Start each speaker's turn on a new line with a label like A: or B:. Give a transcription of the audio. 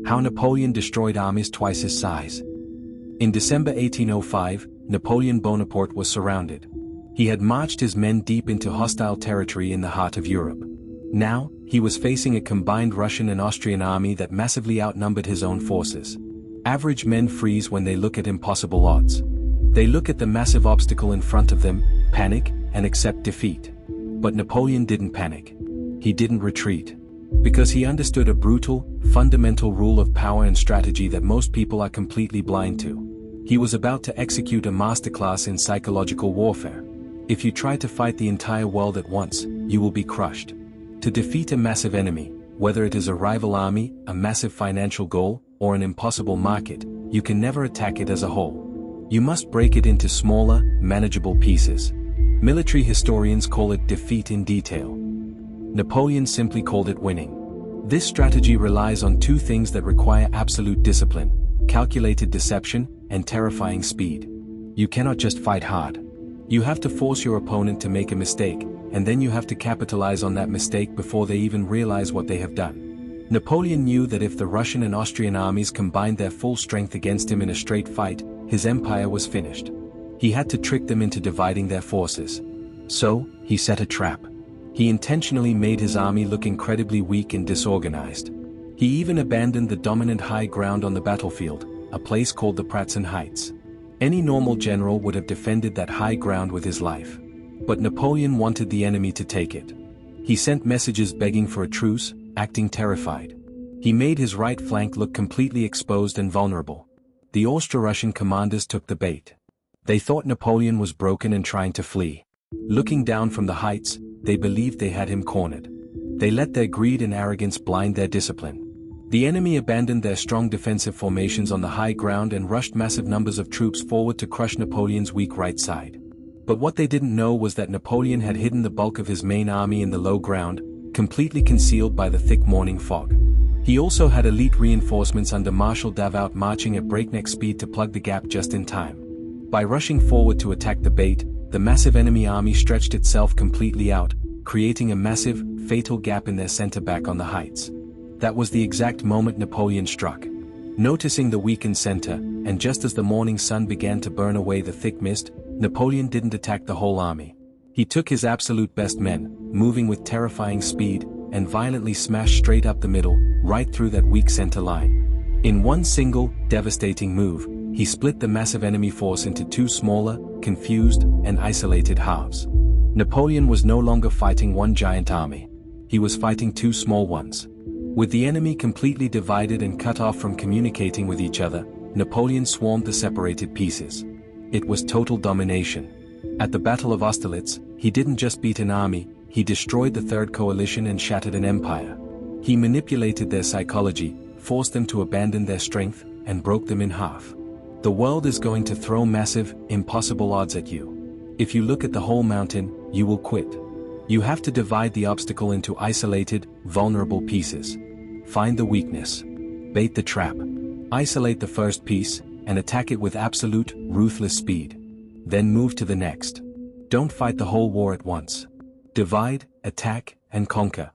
A: How Napoleon destroyed armies twice his size. In December 1805, Napoleon Bonaparte was surrounded. He had marched his men deep into hostile territory in the heart of Europe. Now, he was facing a combined Russian and Austrian army that massively outnumbered his own forces. Average men freeze when they look at impossible odds. They look at the massive obstacle in front of them, panic, and accept defeat. But Napoleon didn't panic. He didn't retreat. Because he understood a brutal, fundamental rule of power and strategy that most people are completely blind to. He was about to execute a masterclass in psychological warfare. If you try to fight the entire world at once, you will be crushed. To defeat a massive enemy, whether it is a rival army, a massive financial goal, or an impossible market, you can never attack it as a whole. You must break it into smaller, manageable pieces. Military historians call it defeat in detail. Napoleon simply called it winning. This strategy relies on two things that require absolute discipline: calculated deception and terrifying speed. You cannot just fight hard. You have to force your opponent to make a mistake, and then you have to capitalize on that mistake before they even realize what they have done. Napoleon knew that if the Russian and Austrian armies combined their full strength against him in a straight fight, his empire was finished. He had to trick them into dividing their forces. So, he set a trap. He intentionally made his army look incredibly weak and disorganized. He even abandoned the dominant high ground on the battlefield, a place called the Pratzen Heights. Any normal general would have defended that high ground with his life. But Napoleon wanted the enemy to take it. He sent messages begging for a truce, acting terrified. He made his right flank look completely exposed and vulnerable. The Austro-Russian commanders took the bait. They thought Napoleon was broken and trying to flee. Looking down from the heights, they believed they had him cornered. They let their greed and arrogance blind their discipline. The enemy abandoned their strong defensive formations on the high ground and rushed massive numbers of troops forward to crush Napoleon's weak right side. But what they didn't know was that Napoleon had hidden the bulk of his main army in the low ground, completely concealed by the thick morning fog. He also had elite reinforcements under Marshal Davout marching at breakneck speed to plug the gap just in time. By rushing forward to attack the bait, the massive enemy army stretched itself completely out, creating a massive, fatal gap in their center back on the heights. That was the exact moment Napoleon struck. Noticing the weakened center, and just as the morning sun began to burn away the thick mist, Napoleon didn't attack the whole army. He took his absolute best men, moving with terrifying speed, and violently smashed straight up the middle, right through that weak center line. In one single, devastating move, he split the massive enemy force into two smaller, confused, and isolated halves. Napoleon was no longer fighting one giant army. He was fighting two small ones. With the enemy completely divided and cut off from communicating with each other, Napoleon swarmed the separated pieces. It was total domination. At the Battle of Austerlitz, he didn't just beat an army, he destroyed the Third Coalition and shattered an empire. He manipulated their psychology, forced them to abandon their strength, and broke them in half. The world is going to throw massive, impossible odds at you. If you look at the whole mountain, you will quit. You have to divide the obstacle into isolated, vulnerable pieces. Find the weakness. Bait the trap. Isolate the first piece, and attack it with absolute, ruthless speed. Then move to the next. Don't fight the whole war at once. Divide, attack, and conquer.